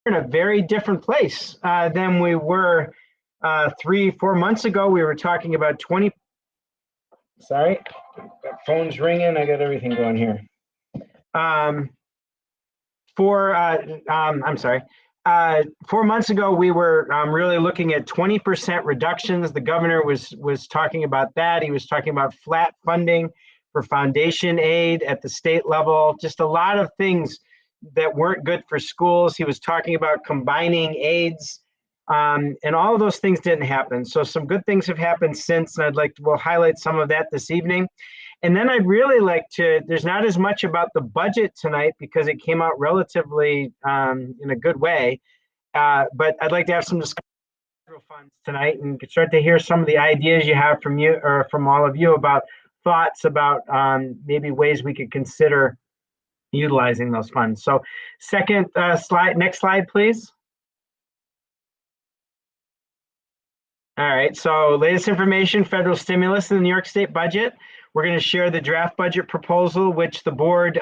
in a very different place than we were 3-4 months ago. We were talking about 20. Sorry, got phone's ringing. I got everything going here. I'm sorry. 4 months ago, we were really looking at 20% reductions. The governor was talking about that. He was talking about flat funding for foundation aid at the state level, just a lot of things that weren't good for schools. He was talking about combining aids, and all of those things didn't happen. So some good things have happened since, and we'll highlight some of that this evening. And then I'd really like to, there's not as much about the budget tonight because it came out relatively in a good way, but I'd like to have some discussion on federal funds tonight and start to hear some of the ideas you have from you or from all of you about thoughts about maybe ways we could consider utilizing those funds. So second slide, next slide, please. All right, so latest information, federal stimulus in the New York State budget. We're going to share the draft budget proposal, which the board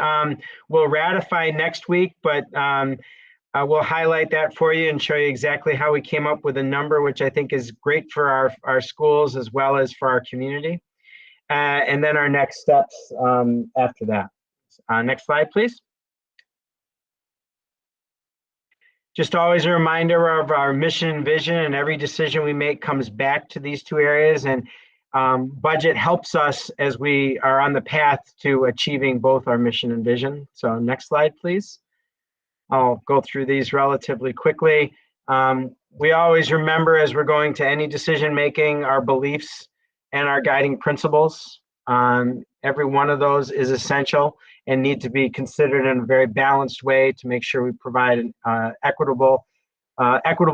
will ratify next week, but we'll highlight that for you and show you exactly how we came up with a number, which I think is great for our schools as well as for our community. And then our next steps after that. Next slide, please. Just always a reminder of our mission and vision, and every decision we make comes back to these two areas, and budget helps us as we are on the path to achieving both our mission and vision. So next slide, please. I'll go through these relatively quickly. We always remember as we're going to any decision making, our beliefs and our guiding principles. Every one of those is essential and need to be considered in a very balanced way to make sure we provide equitable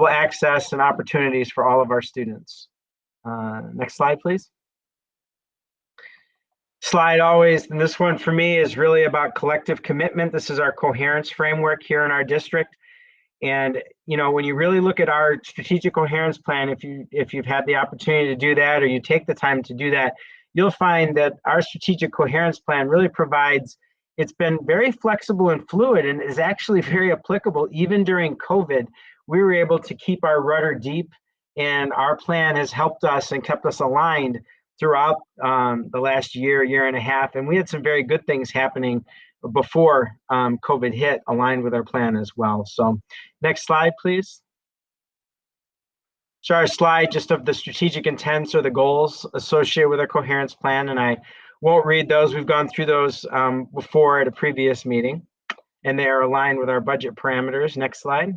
access and opportunities for all of our students. Next slide, please. Slide always, and this one for me is really about collective commitment. This is our coherence framework here in our district. And when you really look at our strategic coherence plan, if you've had the opportunity to do that or you take the time to do that, you'll find that our strategic coherence plan really provides, it's been very flexible and fluid and is actually very applicable. Even during COVID, we were able to keep our rudder deep, and our plan has helped us and kept us aligned throughout the last year and a half. And we had some very good things happening before COVID hit, aligned with our plan as well. So next slide, please. So our slide just of the strategic intents or the goals associated with our coherence plan, and I won't read those. We've gone through those before at a previous meeting, and they are aligned with our budget parameters. Next slide.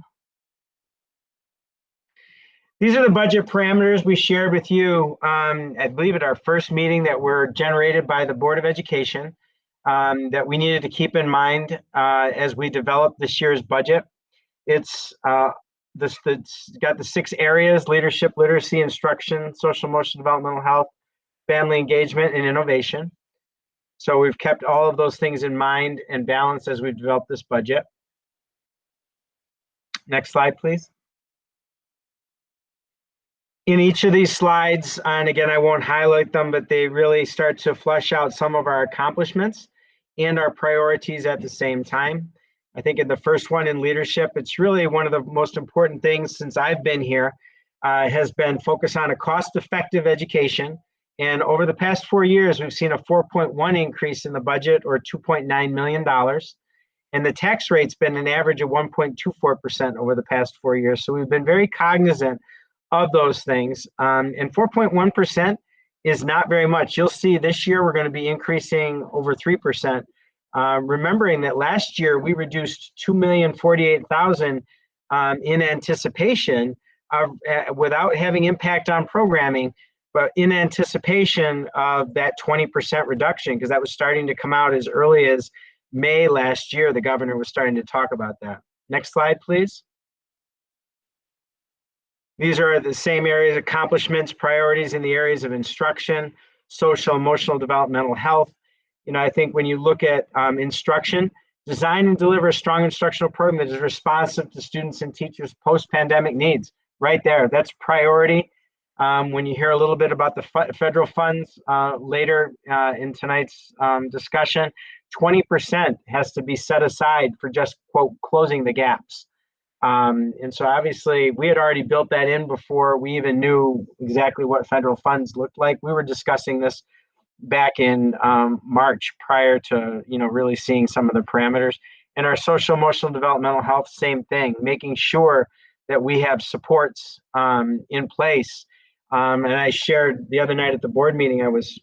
These are the budget parameters we shared with you, I believe, at our first meeting that were generated by the Board of Education that we needed to keep in mind as we develop this year's budget. It's got the 6 areas: leadership, literacy, instruction, social emotional developmental health, family engagement, and innovation. So we've kept all of those things in mind and balanced as we've developed this budget. Next slide, please. In each of these slides, and again, I won't highlight them, but they really start to flesh out some of our accomplishments and our priorities at the same time. I think in the first one, in leadership, it's really one of the most important things since I've been here, has been focus on a cost-effective education. And over the past 4 years, we've seen a 4.1 increase in the budget, or $2.9 million. And the tax rate's been an average of 1.24% over the past 4 years. So we've been very cognizant of those things. And 4.1% is not very much. You'll see this year we're going to be increasing over 3%. Remembering that last year we reduced $2,048,000 in anticipation of, without having impact on programming, but in anticipation of that 20% reduction, because that was starting to come out as early as May last year. The governor was starting to talk about that. Next slide, please. These are the same areas: accomplishments, priorities in the areas of instruction, social, emotional, developmental health. I think when you look at instruction, design and deliver a strong instructional program that is responsive to students and teachers' post-pandemic needs. Right there, that's priority. When you hear a little bit about the federal funds later in tonight's discussion, 20% has to be set aside for just, quote, closing the gaps. And so obviously we had already built that in before we even knew exactly what federal funds looked like. We were discussing this back in March prior to, really seeing some of the parameters. And our social, emotional, developmental health, same thing, making sure that we have supports in place. And I shared the other night at the board meeting, I was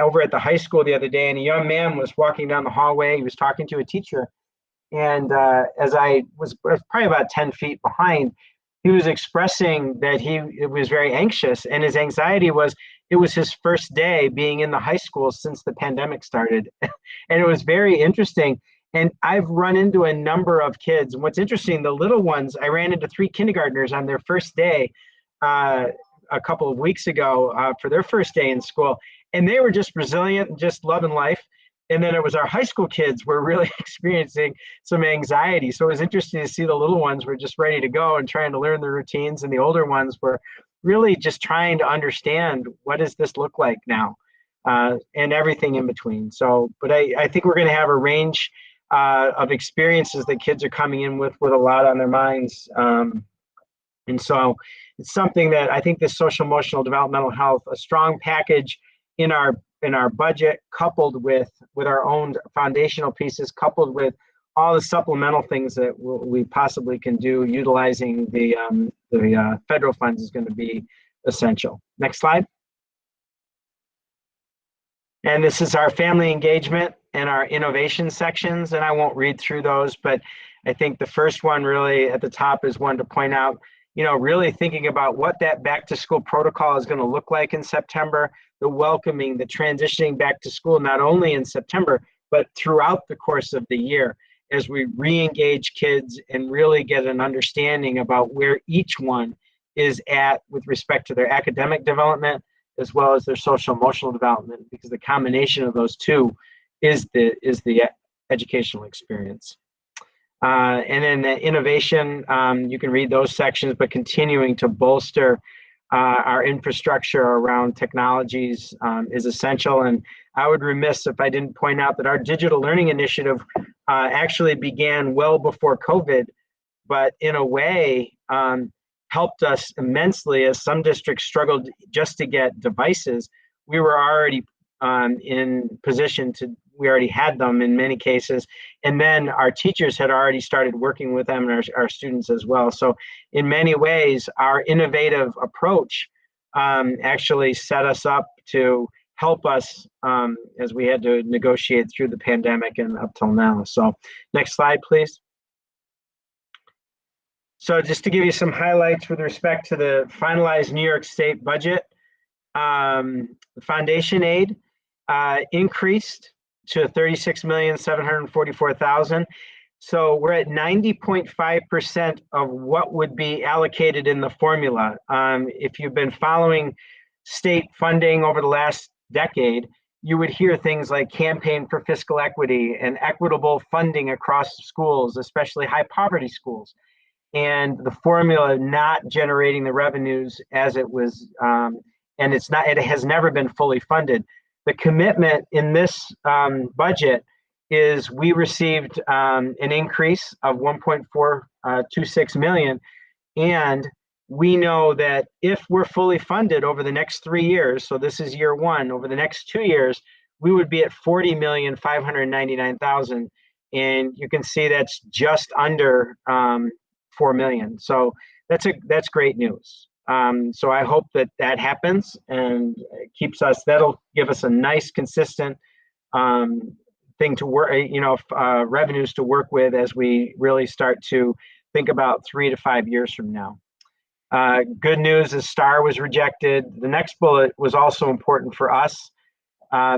over at the high school the other day, and a young man was walking down the hallway. He was talking to a teacher. And as I was probably about 10 feet behind, he was expressing that he was very anxious. And his anxiety was, it was his first day being in the high school since the pandemic started. And it was very interesting. And I've run into a number of kids. And what's interesting, the little ones, I ran into 3 kindergartners on their first day a couple of weeks ago for their first day in school. And they were just resilient and just loving life. And then it was our high school kids were really experiencing some anxiety. So it was interesting to see the little ones were just ready to go and trying to learn the routines. And the older ones were really just trying to understand, what does this look like now? And everything in between. So, but I think we're going to have a range of experiences that kids are coming in with a lot on their minds. And so it's something that I think this social, emotional, developmental health, a strong package in our budget, coupled with our own foundational pieces, coupled with all the supplemental things that we possibly can do utilizing the federal funds, is going to be essential. Next slide. And this is our family engagement and our innovation sections. And I won't read through those, but I think the first one really at the top is one to point out, really thinking about what that back to school protocol is going to look like in September, the welcoming, the transitioning back to school, not only in September, but throughout the course of the year, as we re-engage kids and really get an understanding about where each one is at with respect to their academic development, as well as their social emotional development, because the combination of those two is the educational experience. And then the innovation, you can read those sections, but continuing to bolster our infrastructure around technologies is essential. And I would remiss if I didn't point out that our digital learning initiative actually began well before COVID, but in a way helped us immensely. As some districts struggled just to get devices, we were already in position to, we already had them in many cases. And then our teachers had already started working with them, and our students as well. So in many ways, our innovative approach actually set us up to help us as we had to negotiate through the pandemic and up till now. So next slide, please. So just to give you some highlights with respect to the finalized New York State budget, foundation aid increased to $36,744,000. So we're at 90.5% of what would be allocated in the formula. If you've been following state funding over the last decade, you would hear things like campaign for fiscal equity and equitable funding across schools, especially high poverty schools. And the formula not generating the revenues as it was, and it has never been fully funded. The commitment in this budget is we received an increase of 1.426 million, and we know that if we're fully funded over the next 3 years, so this is year one, over the next 2 years, we would be at 40,599,000, and you can see that's just under 4 million. So that's great news. So I hope that happens and keeps us, that'll give us a nice consistent thing to work, revenues to work with as we really start to think about 3 to 5 years from now. Good news is STAR was rejected. The next bullet was also important for us.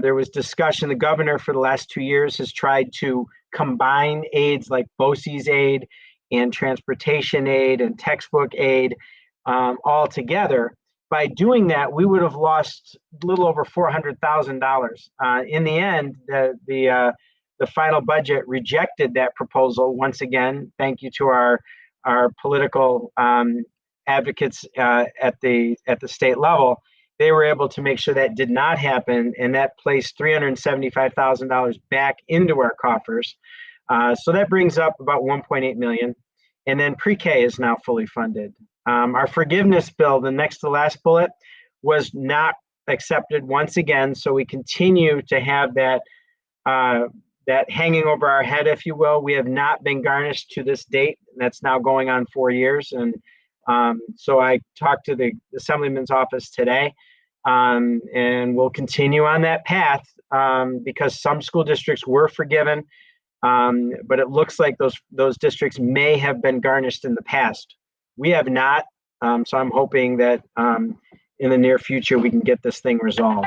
There was discussion, the governor for the last 2 years has tried to combine aids like BOCES aid and transportation aid and textbook aid all together. By doing that, we would have lost a little over $400,000. In the end, the final budget rejected that proposal. Once again, thank you to our political advocates at the state level. They were able to make sure that did not happen, and that placed $375,000 back into our coffers. So that brings up about 1.8 million. And then pre-K is now fully funded. Our forgiveness bill, the next to last bullet, was not accepted once again. So we continue to have that that hanging over our head, if you will. We have not been garnished to this date. That's now going on 4 years. And so I talked to the Assemblyman's office today, and we'll continue on that path because some school districts were forgiven, but it looks like those districts may have been garnished in the past. We have not, so I'm hoping that in the near future we can get this thing resolved.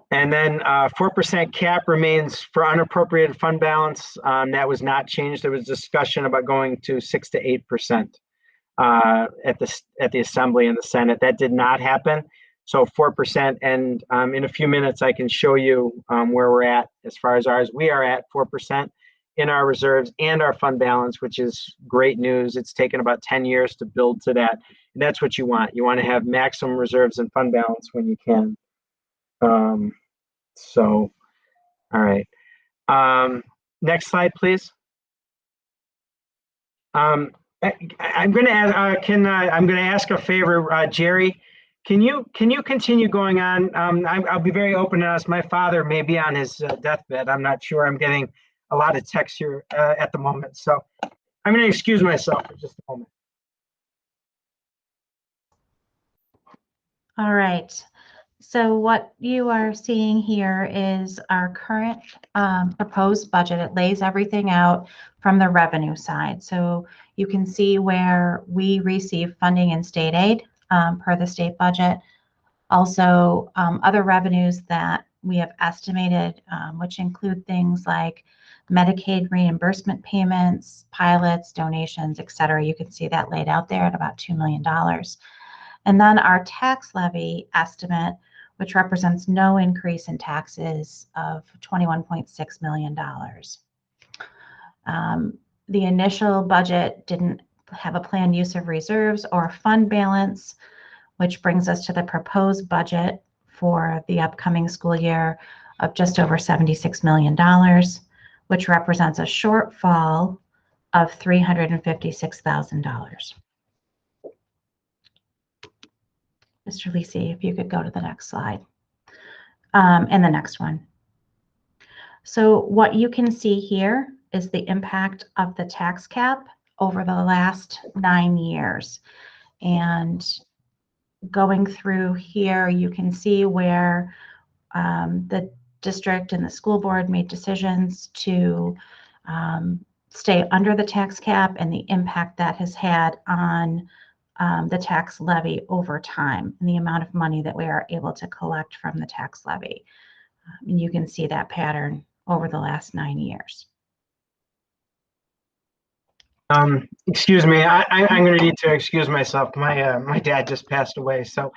And then 4% cap remains for unappropriated fund balance. That was not changed. There was discussion about going to 6 to 8% at the Assembly and the Senate. That did not happen. So 4%. And in a few minutes, I can show you where we're at as far as ours. We are at 4% in our reserves and our fund balance, which is great news. It's taken about 10 years to build to that. And that's what you want. You want to have maximum reserves and fund balance when you can. So, all right. Next slide, please. I'm going to ask. I'm going to ask a favor, Jerry. Can you continue going on? I'll be very open and honest. My father may be on his deathbed. I'm not sure. I'm getting a lot of texts here at the moment, so I'm going to excuse myself for just a moment. All right. So what you are seeing here is our current proposed budget. It lays everything out from the revenue side. So you can see where we receive funding in state aid per the state budget. Also, other revenues that we have estimated, which include things like Medicaid reimbursement payments, pilots, donations, et cetera. You can see that laid out there at about $2 million. And then our tax levy estimate, which represents no increase in taxes, of $21.6 million. The initial budget didn't have a planned use of reserves or fund balance, which brings us to the proposed budget for the upcoming school year of just over $76 million, which represents a shortfall of $356,000. Mr. Lisi, if you could go to the next slide, and the next one. So what you can see here is the impact of the tax cap over the last 9 years. And going through here, you can see where the district and the school board made decisions to stay under the tax cap and the impact that has had on the tax levy over time and the amount of money that we are able to collect from the tax levy. And you can see that pattern over the last 9 years. Excuse me, I'm going to need to excuse myself. My dad just passed away, so.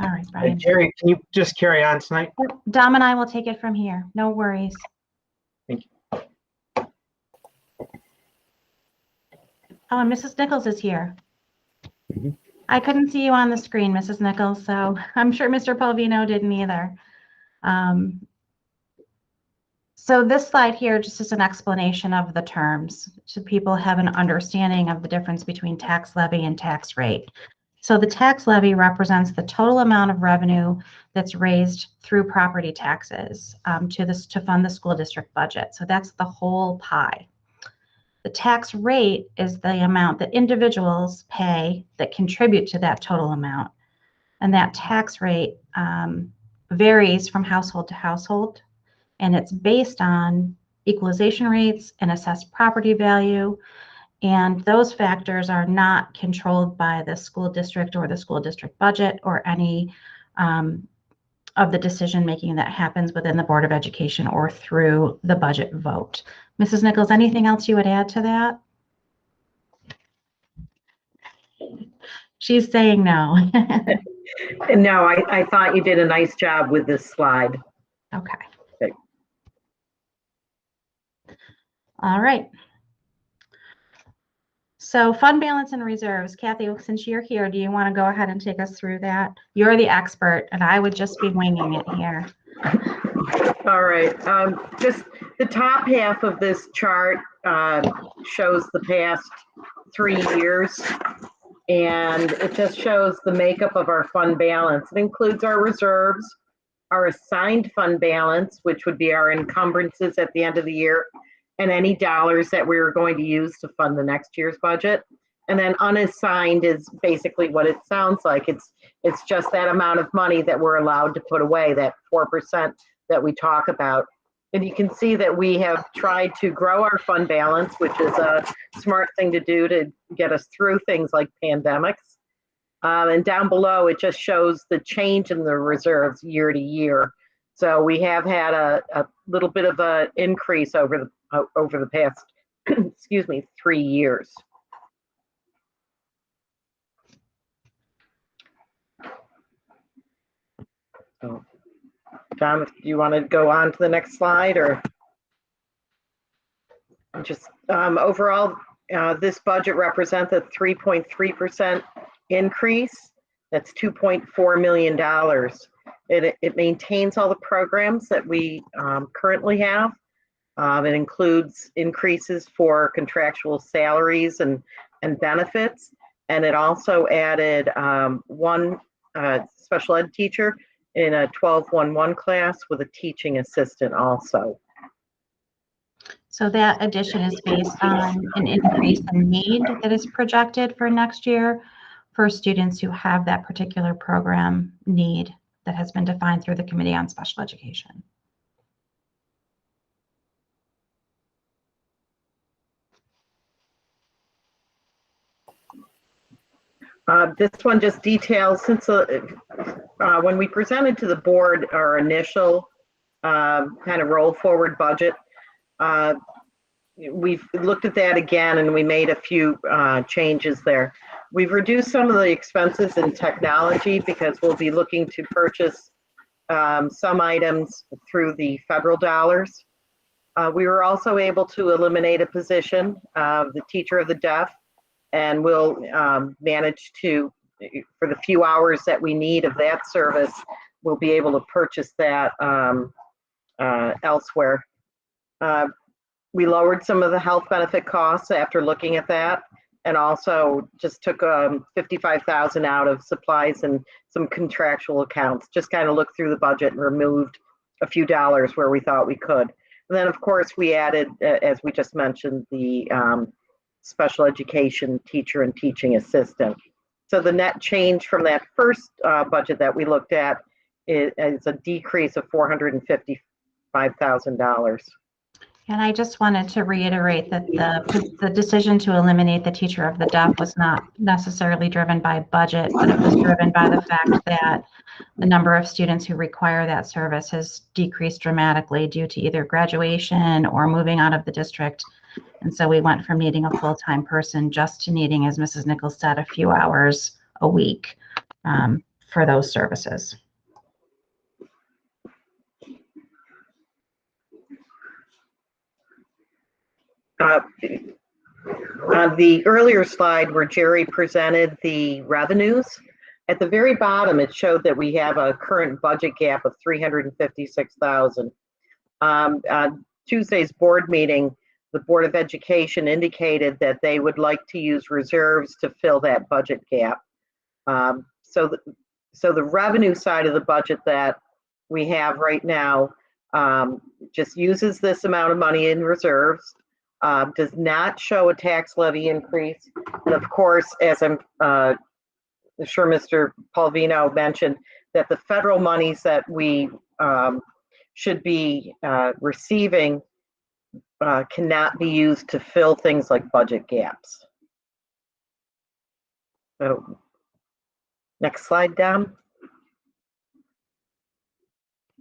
All right, Brian. Jerry, can you just carry on tonight? Dom and I will take it from here. No worries. Thank you. Oh, and Mrs. Nichols is here. Mm-hmm. I couldn't see you on the screen, Mrs. Nichols, so I'm sure Mr. Polvino didn't either. So this slide here just is an explanation of the terms so people have an understanding of the difference between tax levy and tax rate. So the tax levy represents the total amount of revenue that's raised through property taxes to fund the school district budget. So that's the whole pie. The tax rate is the amount that individuals pay that contribute to that total amount. And that tax rate varies from household to household. And it's based on equalization rates and assessed property value. And those factors are not controlled by the school district or the school district budget or any of the decision making that happens within the Board of Education or through the budget vote. Mrs. Nichols, anything else you would add to that? She's saying no. No, I thought you did a nice job with this slide. Okay. All right. So fund balance and reserves. Kathy, since you're here, do you want to go ahead and take us through that? You're the expert, and I would just be winging it here. All right. Just The top half of this chart shows the past 3 years, and it just shows the makeup of our fund balance. It includes our reserves, our assigned fund balance, which would be our encumbrances at the end of the year, and any dollars that we were going to use to fund the next year's budget. And then unassigned is basically what it sounds like. It's just that amount of money that we're allowed to put away, that 4% that we talk about. And you can see that we have tried to grow our fund balance, which is a smart thing to do to get us through things like pandemics. And down below, it just shows the change in the reserves year to year. So we have had a little bit of an increase over the past, excuse me, 3 years. So, John, do you want to go on to the next slide, or just overall, this budget represents a 3.3% increase. That's $2.4 million. It maintains all the programs that we currently have. It includes increases for contractual salaries and benefits, and it also added one special ed teacher in a 12-1-1 class with a teaching assistant also. So that addition is based on an increase in need that is projected for next year for students who have that particular program need that has been defined through the Committee on Special Education. This one just details, since when we presented to the board our initial kind of roll forward budget, we've looked at that again and we made a few changes there. We've reduced some of the expenses in technology because we'll be looking to purchase some items through the federal dollars. We were also able to eliminate a position, the teacher of the deaf, and we'll manage to, for the few hours that we need of that service, we'll be able to purchase that elsewhere. We lowered some of the health benefit costs after looking at that, and also just took $55,000 out of supplies and some contractual accounts. Just kind of looked through the budget and removed a few dollars where we thought we could. And then, of course, we added, as we just mentioned, the special education teacher and teaching assistant. So the net change from that first budget that we looked at is a decrease of $455,000. And I just wanted to reiterate that the decision to eliminate the teacher of the deaf was not necessarily driven by budget, but it was driven by the fact that the number of students who require that service has decreased dramatically due to either graduation or moving out of the district. And so we went from needing a full-time person just to needing, as Mrs. Nichols said, a few hours a week for those services. On the earlier slide where Jerry presented the revenues, at the very bottom, it showed that we have a current budget gap of $356,000. On Tuesday's board meeting, the Board of Education indicated that they would like to use reserves to fill that budget gap. So the revenue side of the budget that we have right now just uses this amount of money in reserves, does not show a tax levy increase. And of course, as I'm sure Mr. Palvino mentioned, that the federal monies that we should be receiving cannot be used to fill things like budget gaps. So, next slide, Dom.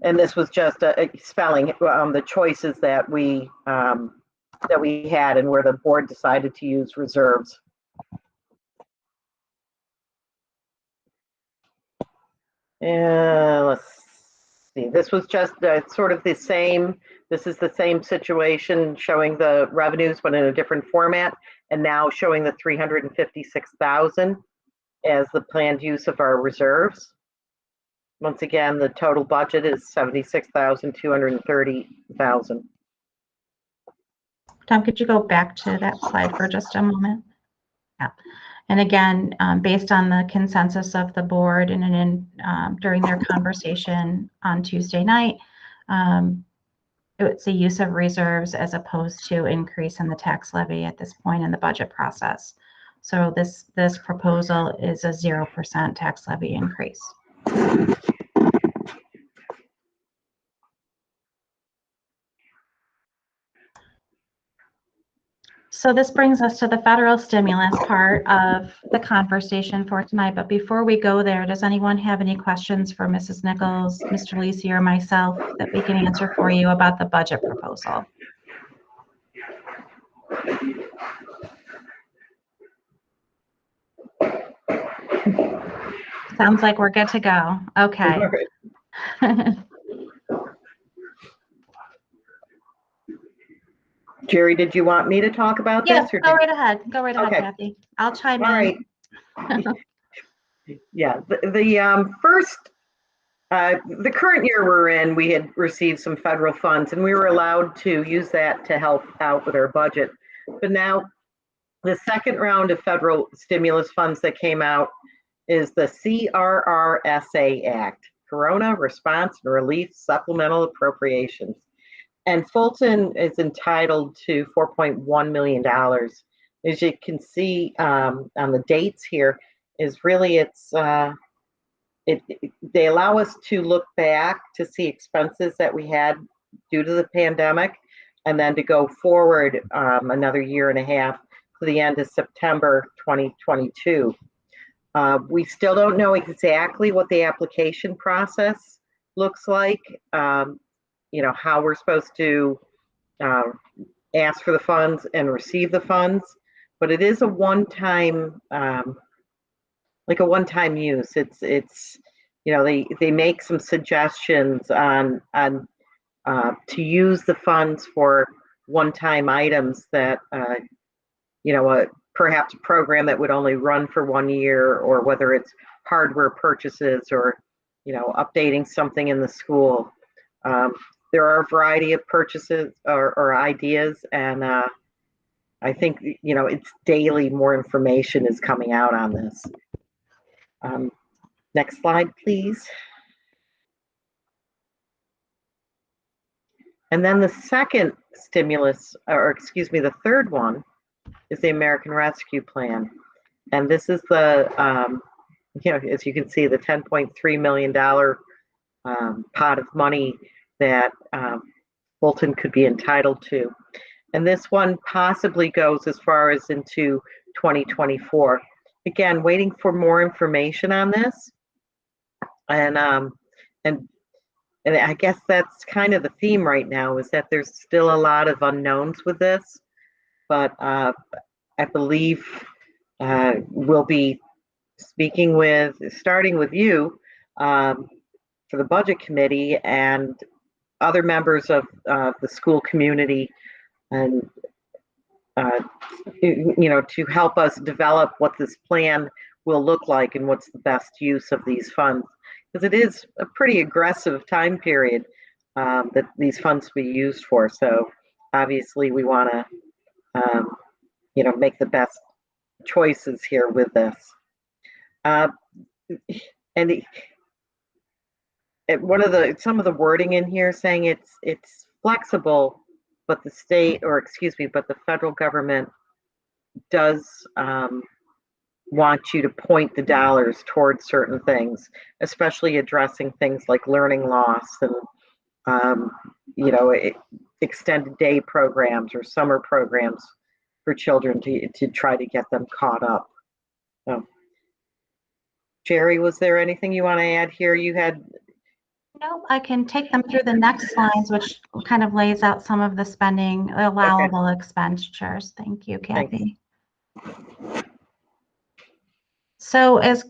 And this was just a spelling the choices that we had and where the board decided to use reserves. And let's see, this was just sort of the same. This is the same situation, showing the revenues but in a different format, and now showing the $356,000 as the planned use of our reserves. Once again, the total budget is $76,230,000. Tom, could you go back to that slide for just a moment? Yeah. And again, based on the consensus of the board and during their conversation on Tuesday night, it's the use of reserves as opposed to increase in the tax levy at this point in the budget process. So this proposal is a 0% tax levy increase. So this brings us to the federal stimulus part of the conversation for tonight. But before we go there, does anyone have any questions for Mrs. Nichols, Mr. Lisi, or myself that we can answer for you about the budget proposal? Sounds like we're good to go. Okay. Jerry, did you want me to talk about Yes, this? go right ahead. Go right ahead, Okay. Kathy. I'll chime All in. right. Yeah, the first, the current year we're in, we had received some federal funds and we were allowed to use that to help out with our budget. But now the second round of federal stimulus funds that came out is the CRRSA Act, Corona Response and Relief Supplemental Appropriations. And Fulton is entitled to $4.1 million. As you can see on the dates here, is really they allow us to look back to see expenses that we had due to the pandemic, and then to go forward another year and a half to the end of September 2022. We still don't know exactly what the application process looks like. You know, how we're supposed to ask for the funds and receive the funds, but it is a one-time, like a one-time use. It's you know, they make some suggestions on to use the funds for one-time items that you know, perhaps a program that would only run for 1 year, or whether it's hardware purchases or, you know, updating something in the school. There are a variety of purchases or ideas, and I think, you know, it's daily more information is coming out on this. Next slide, please. And then the second stimulus, or excuse me, the third one is the American Rescue Plan. And this is the, you know, as you can see, the $10.3 million pot of money that Fulton could be entitled to. And this one possibly goes as far as into 2024. Again, waiting for more information on this. And I guess that's kind of the theme right now, is that there's still a lot of unknowns with this. But I believe we'll be starting with you for the budget committee and other members of the school community, and you know, to help us develop what this plan will look like and what's the best use of these funds, because it is a pretty aggressive time period that these funds will be used for. So obviously we want to you know, make the best choices here with this. And some of the wording in here saying it's flexible, but the state, or excuse me, but the federal government does want you to point the dollars towards certain things, especially addressing things like learning loss and you know, extended day programs or summer programs for children to try to get them caught up. So, Jerry, was there anything you want to add here? You had. No, I can take them through the next slides, which kind of lays out some of the spending, allowable expenditures. Thank you, Kathy. Thanks. So as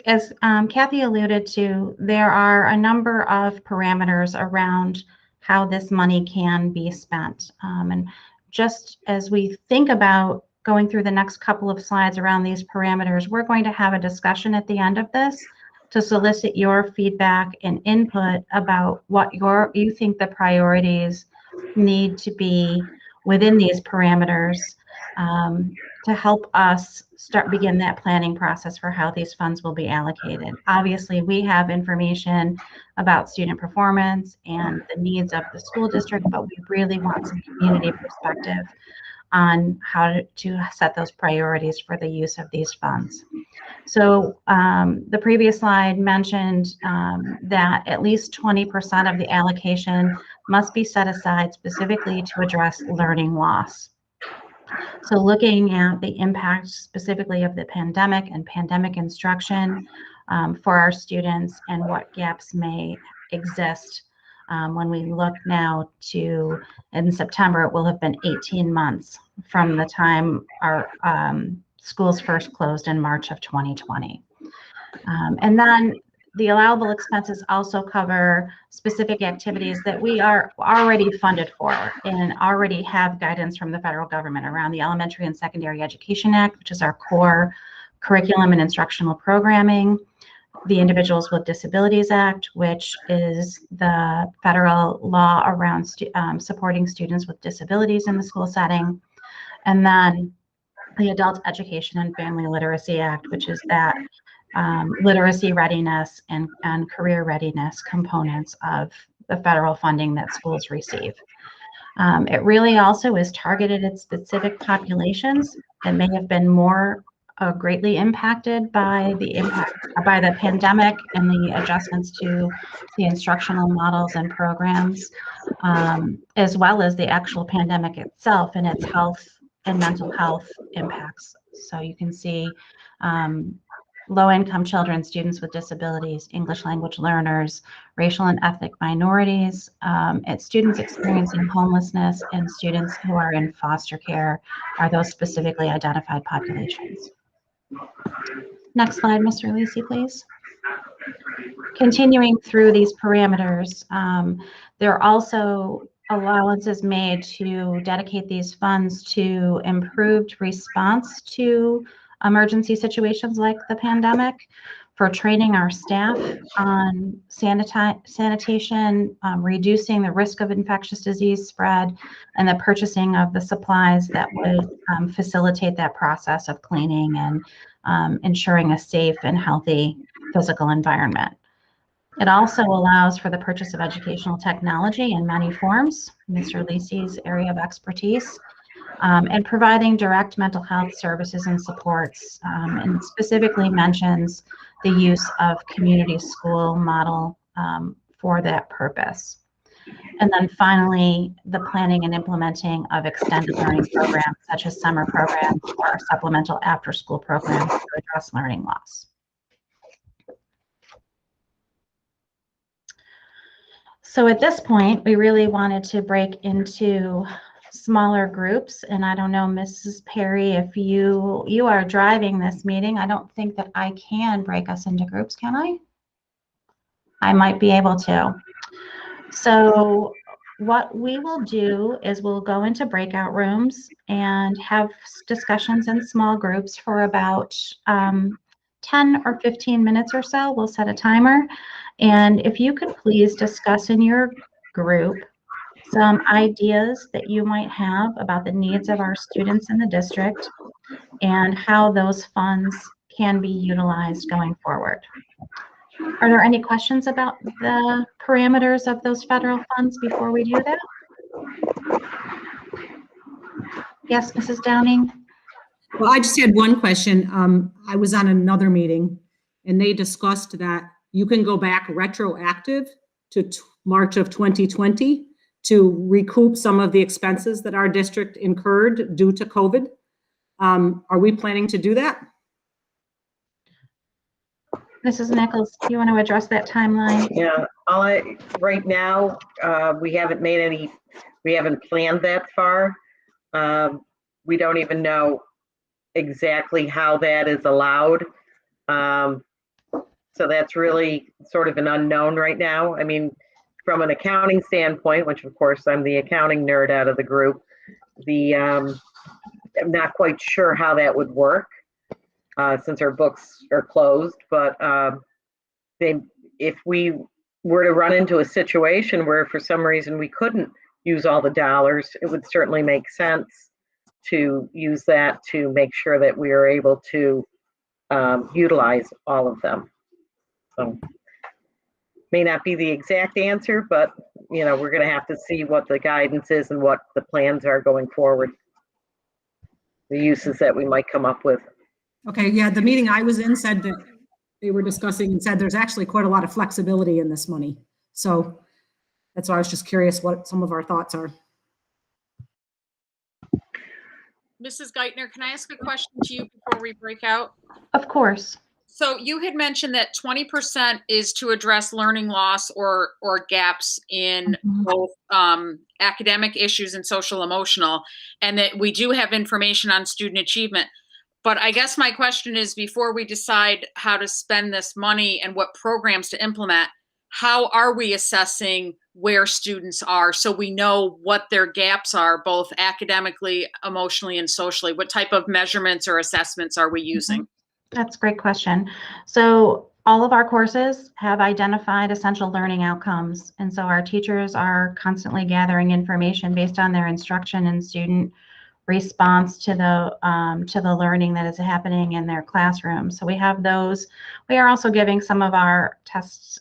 Kathy alluded to, there are a number of parameters around how this money can be spent. And just as we think about going through the next couple of slides around these parameters, we're going to have a discussion at the end of this to solicit your feedback and input about what you think the priorities need to be within these parameters to help us begin that planning process for how these funds will be allocated. Obviously, we have information about student performance and the needs of the school district, but we really want some community perspective on how to set those priorities for the use of these funds. So the previous slide mentioned that at least 20% of the allocation must be set aside specifically to address learning loss. So looking at the impact specifically of the pandemic and pandemic instruction for our students and what gaps may exist. When we look now to, in September, it will have been 18 months from the time our schools first closed in March of 2020. And then the allowable expenses also cover specific activities that we are already funded for and already have guidance from the federal government around the Elementary and Secondary Education Act, which is our core curriculum and instructional programming, the Individuals with Disabilities Act, which is the federal law around supporting students with disabilities in the school setting, and then the Adult Education and Family Literacy Act, which is that literacy readiness and career readiness components of the federal funding that schools receive. It really also is targeted at specific populations that may have been more greatly impacted by the pandemic and the adjustments to the instructional models and programs, as well as the actual pandemic itself and its health and mental health impacts. So you can see low-income children, students with disabilities, English language learners, racial and ethnic minorities, students experiencing homelessness, and students who are in foster care are those specifically identified populations. Next slide, Mr. Lisi, please. Continuing through these parameters, there are also allowances made to dedicate these funds to improved response to emergency situations like the pandemic, for training our staff on sanitation, reducing the risk of infectious disease spread, and the purchasing of the supplies that would facilitate that process of cleaning and ensuring a safe and healthy physical environment. It also allows for the purchase of educational technology in many forms, Mr. Lisi's area of expertise, and providing direct mental health services and supports, and specifically mentions the use of community school model for that purpose. And then finally, the planning and implementing of extended learning programs such as summer programs or supplemental after-school programs to address learning loss. So at this point, we really wanted to break into smaller groups, and I don't know, Mrs. Perry, if you are driving this meeting, I don't think that I can break us into groups, can I? I might be able to. So what we will do is we'll go into breakout rooms and have discussions in small groups for about 10 or 15 minutes or so. We'll set a timer. And if you could please discuss in your group some ideas that you might have about the needs of our students in the district and how those funds can be utilized going forward. Are there any questions about the parameters of those federal funds before we do that? Yes, Mrs. Downing? Well, I just had one question. I was on another meeting and they discussed that you can go back retroactive to March of 2020 to recoup some of the expenses that our district incurred due to COVID. Are we planning to do that? Mrs. Nichols, do you want to address that timeline? Yeah, right now, we haven't planned that far. We don't even know exactly how that is allowed. So that's really sort of an unknown right now. I mean, from an accounting standpoint, which of course I'm the accounting nerd out of the group, I'm not quite sure how that would work since our books are closed. But if we were to run into a situation where for some reason we couldn't use all the dollars. It would certainly make sense to use that to make sure that we are able to utilize all of them. So may not be the exact answer, but we're going to have to see what the guidance is and what the plans are going forward. The uses that we might come up with. Okay, yeah, the meeting I was in said that they were discussing and said there's actually quite a lot of flexibility in this money. So that's why I was just curious what some of our thoughts are. Mrs. Geithner, can I ask a question to you before we break out? Of course. So you had mentioned that 20% is to address learning loss or gaps in both academic issues and social emotional, and that we do have information on student achievement. But I guess my question is, before we decide how to spend this money and what programs to implement, how are we assessing where students are so we know what their gaps are, both academically, emotionally, and socially? What type of measurements or assessments are we using? That's a great question. So all of our courses have identified essential learning outcomes. And so our teachers are constantly gathering information based on their instruction and student response to the learning that is happening in their classroom. So we have those. We are also giving some of our tests,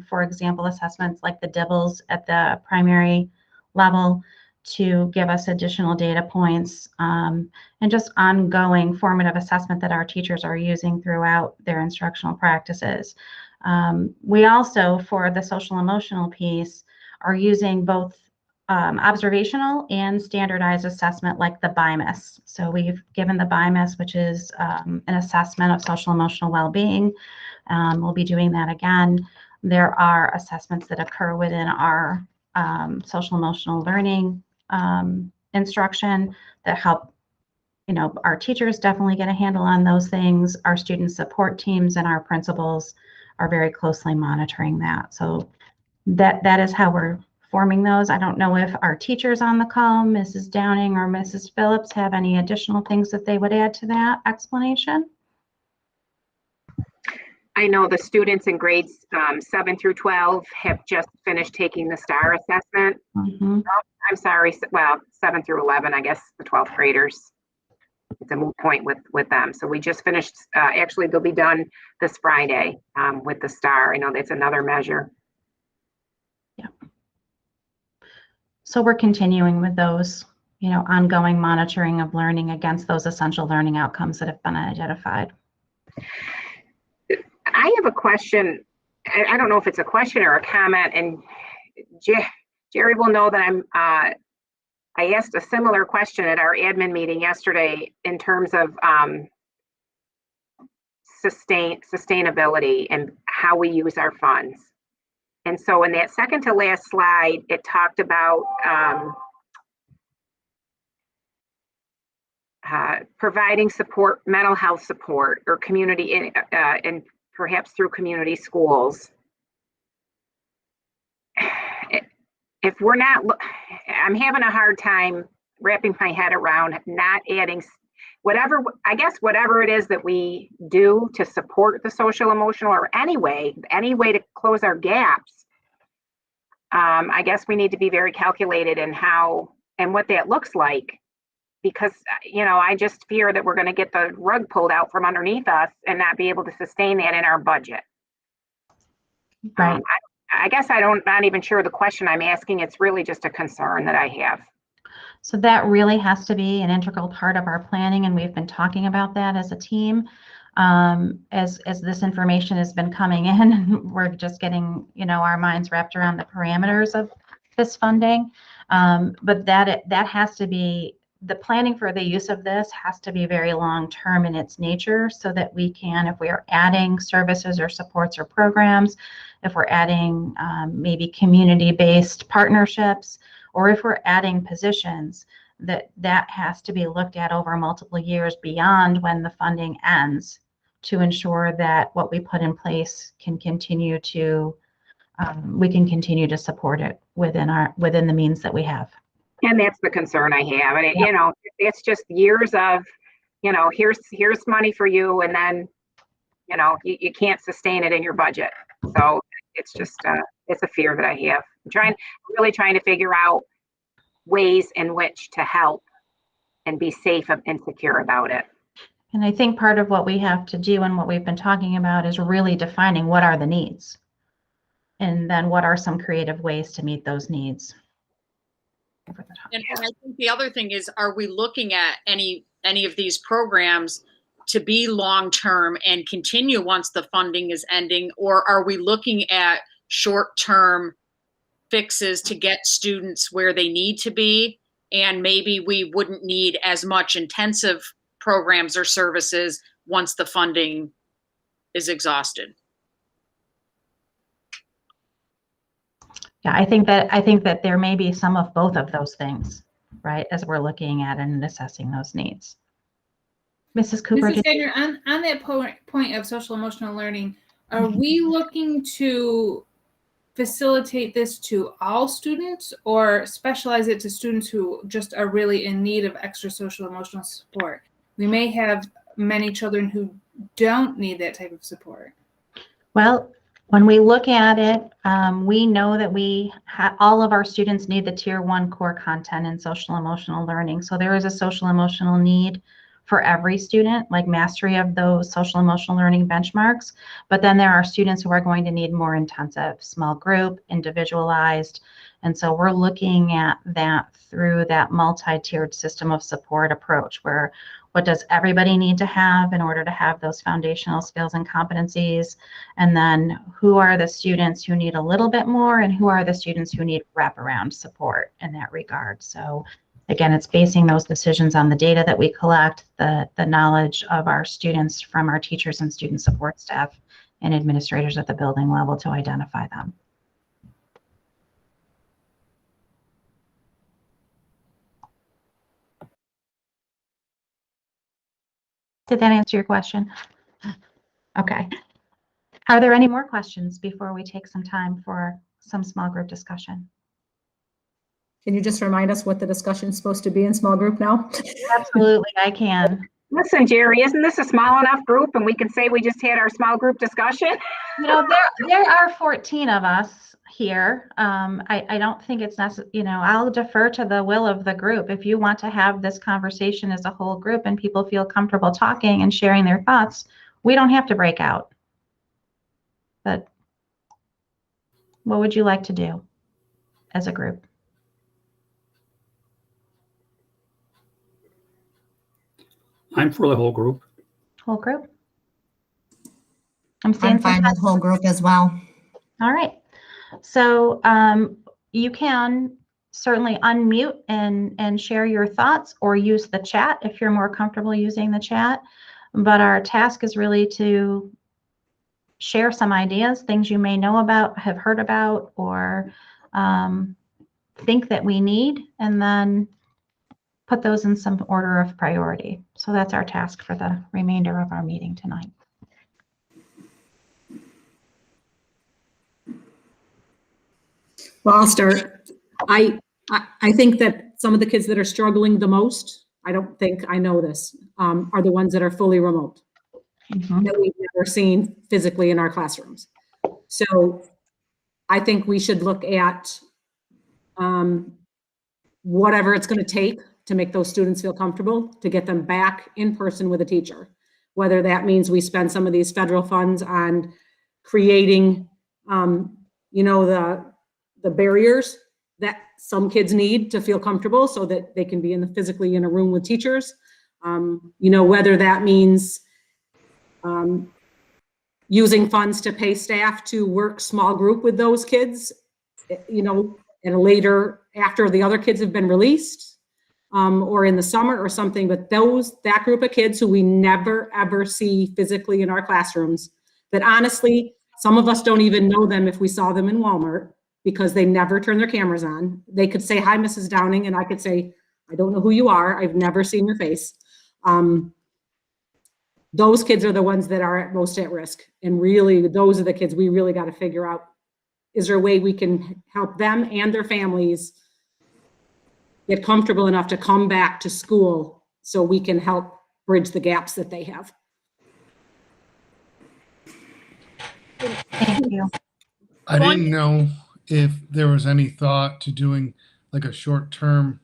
for example, assessments like the DIBELS at the primary level to give us additional data points, and just ongoing formative assessment that our teachers are using throughout their instructional practices. We also, for the social emotional piece, are using both observational and standardized assessment like the BIMAS. So we've given the BIMAS, which is an assessment of social emotional well-being. We'll be doing that again. There are assessments that occur within our social emotional learning instruction that help, our teachers definitely get a handle on those things. Our student support teams and our principals are very closely monitoring that. So that is how we're forming those. I don't know if our teachers on the call, Mrs. Downing or Mrs. Phillips, have any additional things that they would add to that explanation. I know the students in grades 7 through 12 have just finished taking the STAR assessment. I'm sorry, well, 7 through 11, I guess the 12th graders. It's a moot point with them. So we just finished, actually they'll be done this Friday with the STAR. I know that's another measure. Yeah. So we're continuing with those, ongoing monitoring of learning against those essential learning outcomes that have been identified. I have a question. I don't know if it's a question or a comment, and Jerry will know that I asked a similar question at our admin meeting yesterday in terms of sustainability and how we use our funds. And so in that second to last slide, it talked about providing support, mental health support, or community and perhaps through community schools. If we're not, I'm having a hard time wrapping my head around not adding whatever, I guess whatever it is that we do to support the social emotional or any way to close our gaps. I guess we need to be very calculated in how and what that looks like, because I just fear that we're going to get the rug pulled out from underneath us and not be able to sustain that in our budget. Right. I guess not even sure the question I'm asking. It's really just a concern that I have. So that really has to be an integral part of our planning, and we've been talking about that as a team. As this information has been coming in, we're just getting, our minds wrapped around the parameters of this funding. But that has to be, the planning for the use of this has to be very long-term in its nature, so that we can, if we are adding services or supports or programs, if we're adding maybe community-based partnerships, or if we're adding positions, that has to be looked at over multiple years beyond when the funding ends, to ensure that what we put in place can continue to, we can continue to support it within the means that we have. And that's the concern I have. And it's just years of, here's money for you, and then, you can't sustain it in your budget. So it's just, it's a fear that I have. I'm really trying to figure out ways in which to help and be safe and secure about it. And I think part of what we have to do and what we've been talking about is really defining what are the needs. And then what are some creative ways to meet those needs? And I think the other thing is, are we looking at any of these programs to be long-term and continue once the funding is ending? Or are we looking at short-term fixes to get students where they need to be? And maybe we wouldn't need as much intensive programs or services once the funding is exhausted. Yeah, I think that there may be some of both of those things, right, as we're looking at and assessing those needs. Mrs. Cooper. Mrs. Gardner, on that point of social emotional learning, are we looking to facilitate this to all students or specialize it to students who just are really in need of extra social emotional support? We may have many children who don't need that type of support. Well, when we look at it, we know that all of our students need the Tier 1 core content in social emotional learning. So there is a social emotional need for every student, like mastery of those social emotional learning benchmarks. But then there are students who are going to need more intensive, small group, individualized. And so we're looking at that through that multi-tiered system of support approach, where what does everybody need to have in order to have those foundational skills and competencies? And then who are the students who need a little bit more, and who are the students who need wraparound support in that regard? So again, it's basing those decisions on the data that we collect, the knowledge of our students from our teachers and student support staff and administrators at the building level to identify them. Did that answer your question? Okay. Are there any more questions before we take some time for some small group discussion? Can you just remind us what the discussion is supposed to be in small group now? Absolutely, I can. Listen, Jerry, isn't this a small enough group and we can say we just had our small group discussion? You know, there are 14 of us here. I don't think it's necessary, you know, I'll defer to the will of the group. If you want to have this conversation as a whole group and people feel comfortable talking and sharing their thoughts, we don't have to break out. But what would you like to do as a group? I'm for the whole group. Whole group? I'm fine with whole group as well. All right. So you can certainly unmute and share your thoughts, or use the chat if you're more comfortable using the chat. But our task is really to share some ideas, things you may know about, have heard about, or think that we need, and then put those in some order of priority. So that's our task for the remainder of our meeting tonight. Well, I'll start. I think that some of the kids that are struggling the most, I don't think I know this, are the ones that are fully remote, that we've never seen physically in our classrooms. So I think we should look at whatever it's going to take to make those students feel comfortable, to get them back in person with a teacher. Whether that means we spend some of these federal funds on creating, you know, the barriers that some kids need to feel comfortable so that they can be physically in a room with teachers. You know, whether that means using funds to pay staff to work small group with those kids, you know, at a later, after the other kids have been released, or in the summer or something. But that group of kids who we never ever see physically in our classrooms, that honestly, some of us don't even know them if we saw them in Walmart, because they never turn their cameras on. They could say, "Hi, Mrs. Downing," and I could say, "I don't know who you are. I've never seen your face." Those kids are the ones that are most at risk. And really, those are the kids we really got to figure out, is there a way we can help them and their families get comfortable enough to come back to school so we can help bridge the gaps that they have. Thank you. I didn't know if there was any thought to doing like a short term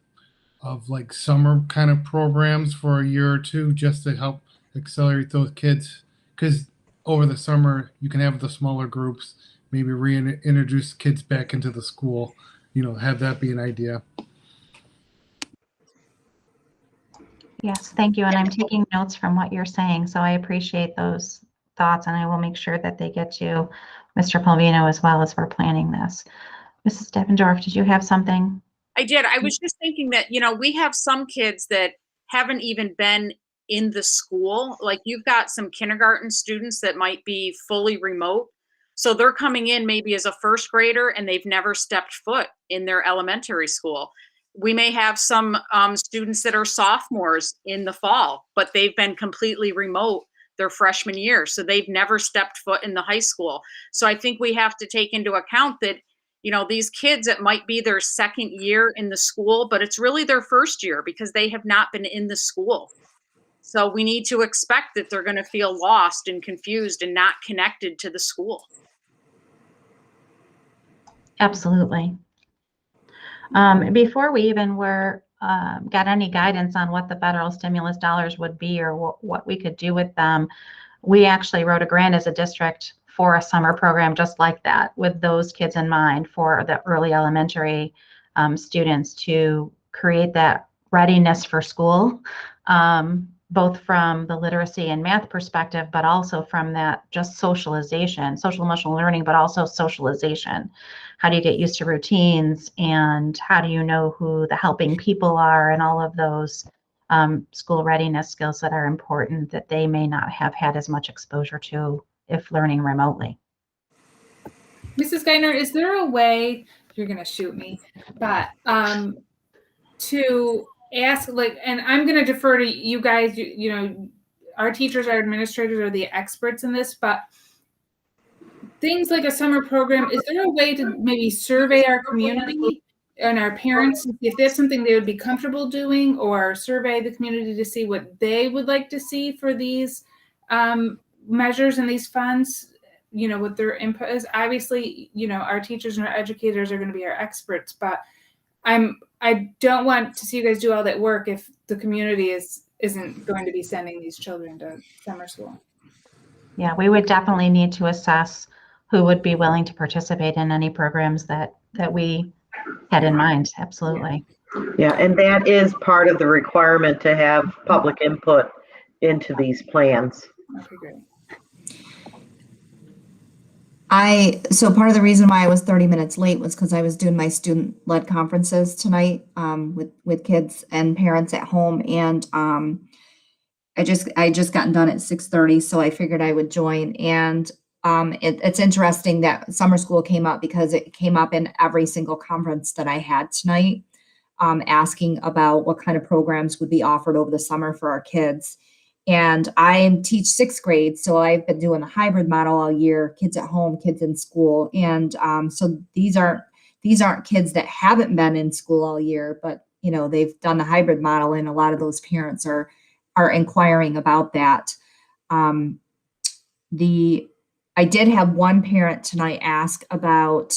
of like summer kind of programs for a year or two just to help accelerate those kids? Because over the summer, you can have the smaller groups, maybe reintroduce kids back into the school, have that be an idea. Yes, thank you. And I'm taking notes from what you're saying, so I appreciate those thoughts, and I will make sure that they get to Mr. Palvino as well as we're planning this. Mrs. Steffendorf, did you have something? I did. I was just thinking that, we have some kids that haven't even been in the school. Like you've got some kindergarten students that might be fully remote. So they're coming in maybe as a first grader and they've never stepped foot in their elementary school. We may have some students that are sophomores in the fall, but they've been completely remote their freshman year. So they've never stepped foot in the high school. So I think we have to take into account that these kids, it might be their second year in the school, but it's really their first year because they have not been in the school. So we need to expect that they're going to feel lost and confused and not connected to the school. Absolutely. Before we even got any guidance on what the federal stimulus dollars would be or what we could do with them, we actually wrote a grant as a district for a summer program just like that, with those kids in mind, for the early elementary students, to create that readiness for school, both from the literacy and math perspective, but also from that just socialization, social emotional learning, but also socialization. How do you get used to routines, and how do you know who the helping people are, and all of those school readiness skills that are important that they may not have had as much exposure to if learning remotely. Mrs. Geithner, is there a way, you're going to shoot me, but to ask, and I'm going to defer to you guys, our teachers, our administrators are the experts in this, but things like a summer program, is there a way to maybe survey our community and our parents, if that's something they would be comfortable doing, or survey the community to see what they would like to see for these measures and these funds, what their input is? Obviously, our teachers and our educators are going to be our experts, but I don't want to see you guys do all that work if the community isn't going to be sending these children to summer school. Yeah, we would definitely need to assess who would be willing to participate in any programs that we had in mind. Absolutely. Yeah, and that is part of the requirement to have public input into these plans. Okay, great. So part of the reason why I was 30 minutes late was because I was doing my student-led conferences tonight with kids and parents at home, and I just gotten done at 6:30, so I figured I would join. And it's interesting that summer school came up because it came up in every single conference that I had tonight, asking about what kind of programs would be offered over the summer for our kids. And I teach sixth grade, so I've been doing a hybrid model all year, kids at home, kids in school. And so these aren't kids that haven't been in school all year, but they've done the hybrid model, and a lot of those parents are inquiring about that. I did have one parent tonight ask about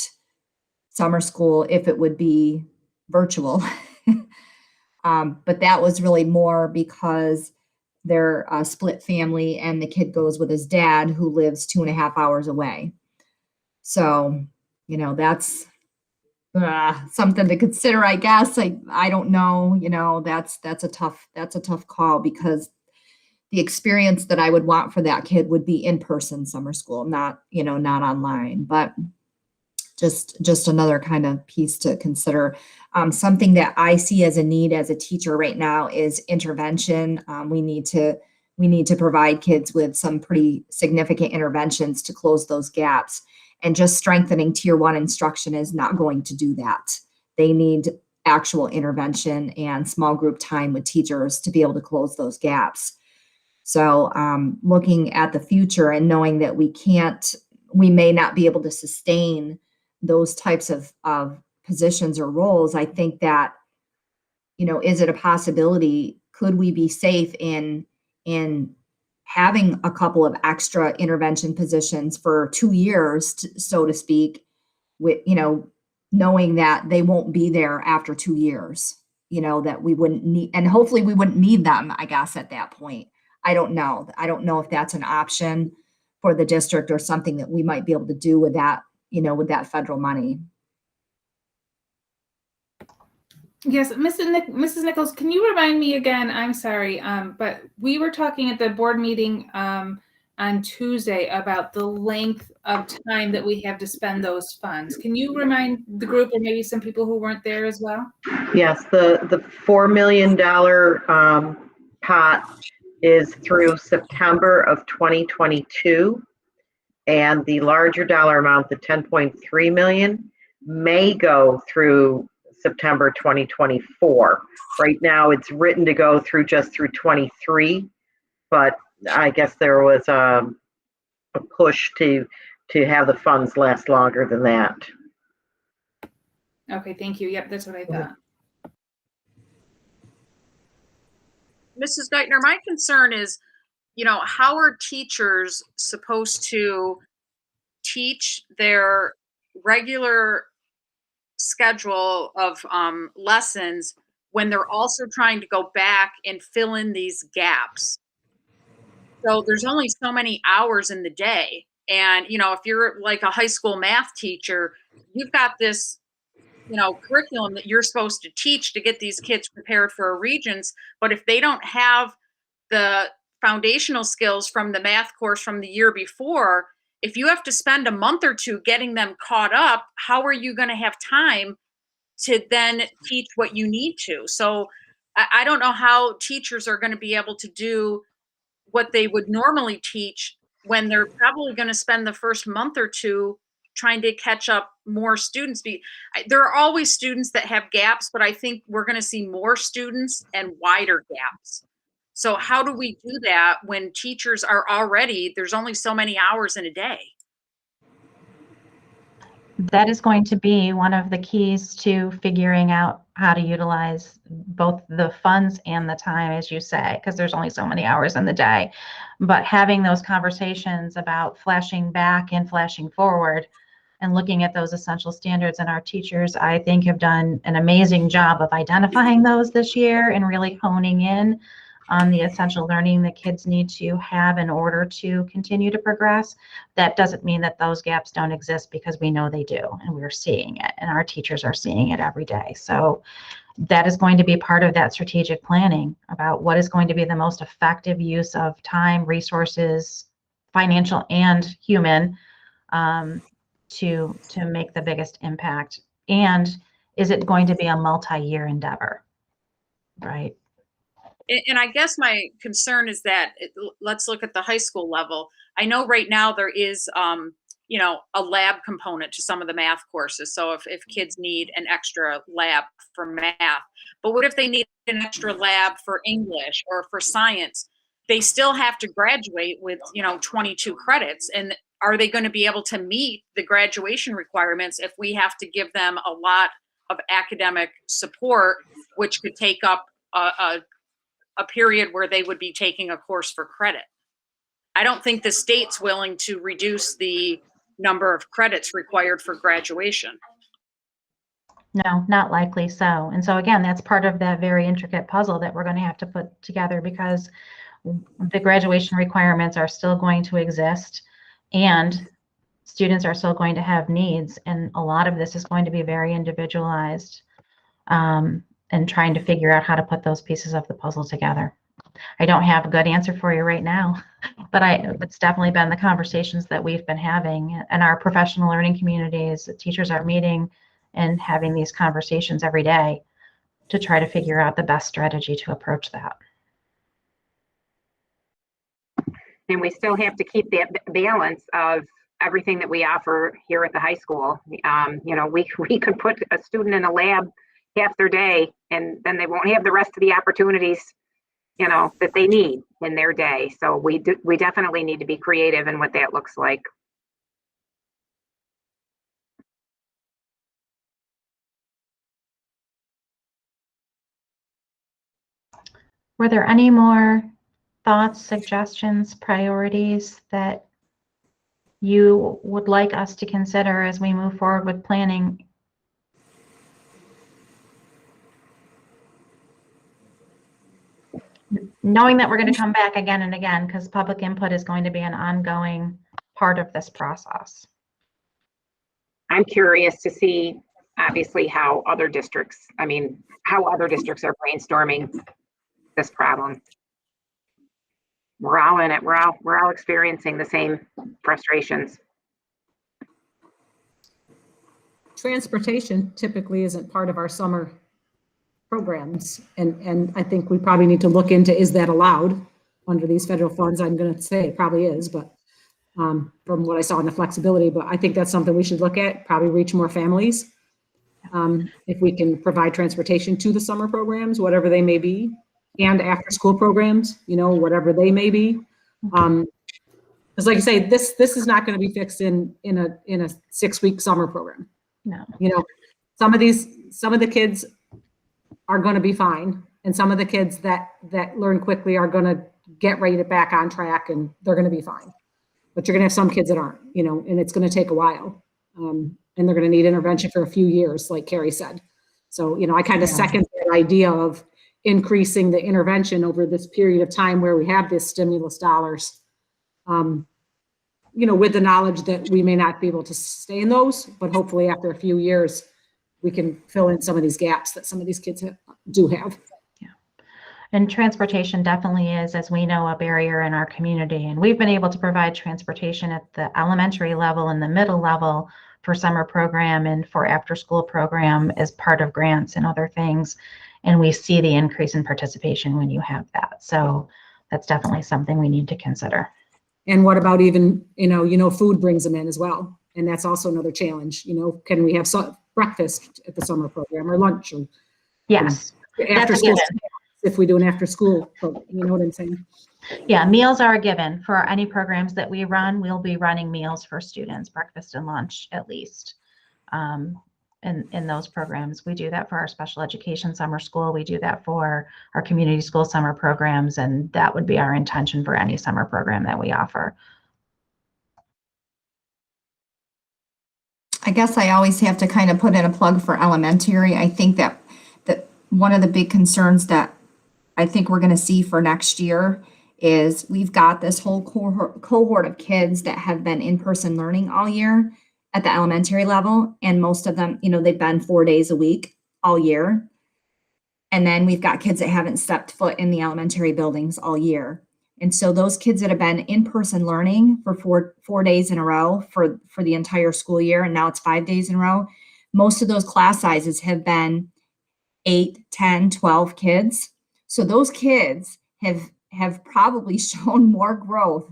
summer school, if it would be virtual. But that was really more because they're a split family and the kid goes with his dad, who lives 2.5 hours away. So, that's something to consider, I guess. I don't know, that's a tough call, because the experience that I would want for that kid would be in-person summer school, not online. But just another kind of piece to consider. Something that I see as a need as a teacher right now is intervention. We need to provide kids with some pretty significant interventions to close those gaps. And just strengthening Tier 1 instruction is not going to do that. They need actual intervention and small group time with teachers to be able to close those gaps. So looking at the future and knowing that we may not be able to sustain those types of positions or roles, I think that, is it a possibility? Could we be safe in having a couple of extra intervention positions for 2 years, so to speak, with, knowing that they won't be there after 2 years, that we wouldn't need, and hopefully we wouldn't need them, I guess, at that point. I don't know. I don't know if that's an option for the district or something that we might be able to do with that, with that federal money. Yes, Mrs. Nichols, can you remind me again? I'm sorry, but we were talking at the board meeting on Tuesday about the length of time that we have to spend those funds. Can you remind the group, or maybe some people who weren't there as well? Yes, the $4 million pot is through September of 2022. And the larger dollar amount, the 10.3 million, may go through September 2024. Right now, it's written to go through just through 23, but I guess there was a push to have the funds last longer than that. Okay, thank you. Yep, that's what I thought. Mrs. Geithner, my concern is, how are teachers supposed to teach their regular schedule of lessons when they're also trying to go back and fill in these gaps? So there's only so many hours in the day. And, if you're like a high school math teacher, you've got this, curriculum that you're supposed to teach to get these kids prepared for a Regents. But if they don't have the foundational skills from the math course from the year before, if you have to spend a month or two getting them caught up, how are you going to have time to then teach what you need to? So I don't know how teachers are going to be able to do what they would normally teach when they're probably going to spend the first month or two trying to catch up more students. There are always students that have gaps, but I think we're going to see more students and wider gaps. So how do we do that when teachers are already, there's only so many hours in a day? That is going to be one of the keys to figuring out how to utilize both the funds and the time, as you say, because there's only so many hours in the day. But having those conversations about flashing back and flashing forward and looking at those essential standards, and our teachers, I think, have done an amazing job of identifying those this year and really honing in on the essential learning that kids need to have in order to continue to progress. That doesn't mean that those gaps don't exist, because we know they do, and we're seeing it, and our teachers are seeing it every day. So that is going to be part of that strategic planning about what is going to be the most effective use of time, resources, financial and human, to make the biggest impact. And is it going to be a multi-year endeavor, right? And I guess my concern is that let's look at the high school level. I know right now there is, a lab component to some of the math courses. So if kids need an extra lab for math, but what if they need an extra lab for English or for science? They still have to graduate with, 22 credits. And are they going to be able to meet the graduation requirements if we have to give them a lot of academic support, which could take up a period where they would be taking a course for credit? I don't think the state's willing to reduce the number of credits required for graduation. No, not likely so. And so again, that's part of that very intricate puzzle that we're going to have to put together, because the graduation requirements are still going to exist, and students are still going to have needs. And a lot of this is going to be very individualized, and trying to figure out how to put those pieces of the puzzle together. I don't have a good answer for you right now, but it's definitely been the conversations that we've been having, and our professional learning communities. Teachers are meeting and having these conversations every day to try to figure out the best strategy to approach that. And we still have to keep that balance of everything that we offer here at the high school. We could put a student in a lab half their day, and then they won't have the rest of the opportunities, that they need in their day. So we definitely need to be creative in what that looks like. Were there any more thoughts, suggestions, priorities that you would like us to consider as we move forward with planning knowing that we're going to come back again and again, because public input is going to be an ongoing part of this process. I'm curious to see, obviously, how other districts are brainstorming this problem. We're all in it. We're all experiencing the same frustrations. Transportation typically isn't part of our summer programs. And I think we probably need to look into, is that allowed under these federal funds? I'm going to say it probably is, but from what I saw in the flexibility, but I think that's something we should look at, probably reach more families. If we can provide transportation to the summer programs, whatever they may be, and after school programs, whatever they may be. Because like you say, this is not going to be fixed in a 6-week summer program. No. Some of the kids are going to be fine, and some of the kids that learn quickly are going to get ready to back on track, and they're going to be fine. But you're going to have some kids that aren't, and it's going to take a while, and they're going to need intervention for a few years, like Carrie said. So, I kind of second that idea of increasing the intervention over this period of time where we have this stimulus dollars. With the knowledge that we may not be able to sustain those, but hopefully after a few years, we can fill in some of these gaps that some of these kids do have. Yeah. And transportation definitely is, as we know, a barrier in our community. And we've been able to provide transportation at the elementary level and the middle level for summer program and for after school program as part of grants and other things. And we see the increase in participation when you have that. So that's definitely something we need to consider. And what about even, food brings them in as well. And that's also another challenge. Can we have breakfast at the summer program or lunch? Or, yes. After school, if we do an after school, you know what I'm saying? Yeah, meals are a given. For any programs that we run, we'll be running meals for students, breakfast and lunch at least. In those programs, we do that for our special education summer school. We do that for our community school summer programs, and that would be our intention for any summer program that we offer. I guess I always have to kind of put in a plug for elementary. I think that one of the big concerns that I think we're going to see for next year is we've got this whole cohort of kids that have been in-person learning all year at the elementary level. And most of them, they've been 4 days a week all year. And then we've got kids that haven't stepped foot in the elementary buildings all year. And so those kids that have been in-person learning for four days in a row for the entire school year, and now it's 5 days in a row, most of those class sizes have been 8, 10, 12 kids. So those kids have probably shown more growth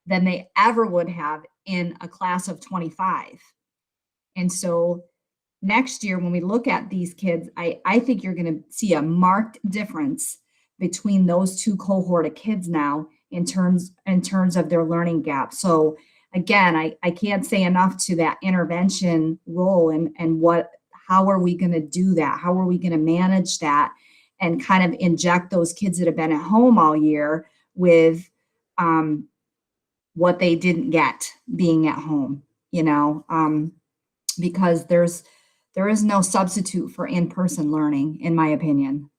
than they ever would have in a class of 25. And so next year, when we look at these kids, I think you're going to see a marked difference between those two cohort of kids now in terms of their learning gap. So again, I can't say enough to that intervention role and how are we going to do that? How are we going to manage that and kind of inject those kids that have been at home all year with what they didn't get being at home, because there is no substitute for in-person learning, in my opinion.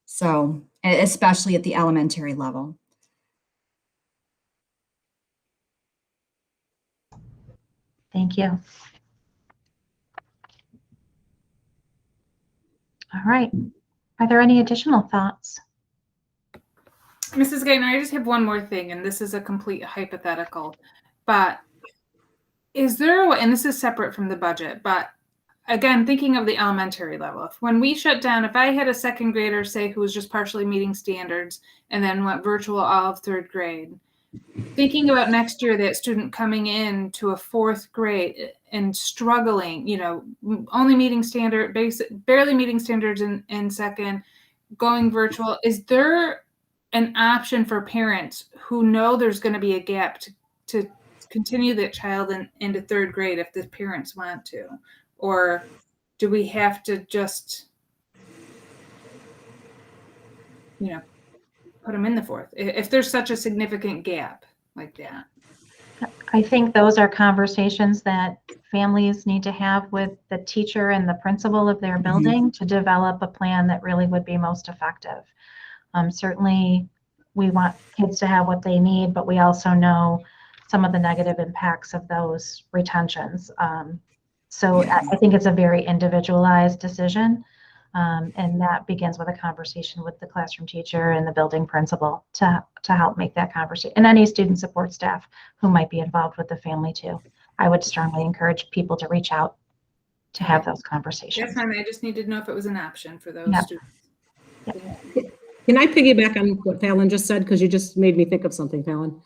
So, especially at the elementary level. Thank you. All right. Are there any additional thoughts? Mrs. Gaynor, I just have one more thing, and this is a complete hypothetical, but is there, and this is separate from the budget, but again, thinking of the elementary level, when we shut down, if I had a second grader, say, who was just partially meeting standards and then went virtual all of third grade, thinking about next year, that student coming in to a fourth grade and struggling, only meeting barely meeting standards in second, going virtual, is there an option for parents who know there's going to be a gap to continue that child into third grade if the parents want to? Or do we have to just, put them in the fourth if there's such a significant gap like that? I think those are conversations that families need to have with the teacher and the principal of their building to develop a plan that really would be most effective. Certainly we want kids to have what they need, but we also know some of the negative impacts of those retentions. So I think it's a very individualized decision. And that begins with a conversation with the classroom teacher and the building principal to help make that conversation, and any student support staff who might be involved with the family too. I would strongly encourage people to reach out to have those conversations. That's fine. I just needed to know if it was an option for those Yep. students. Can I piggyback on what Fallon just said? Because you just made me think of something, Fallon.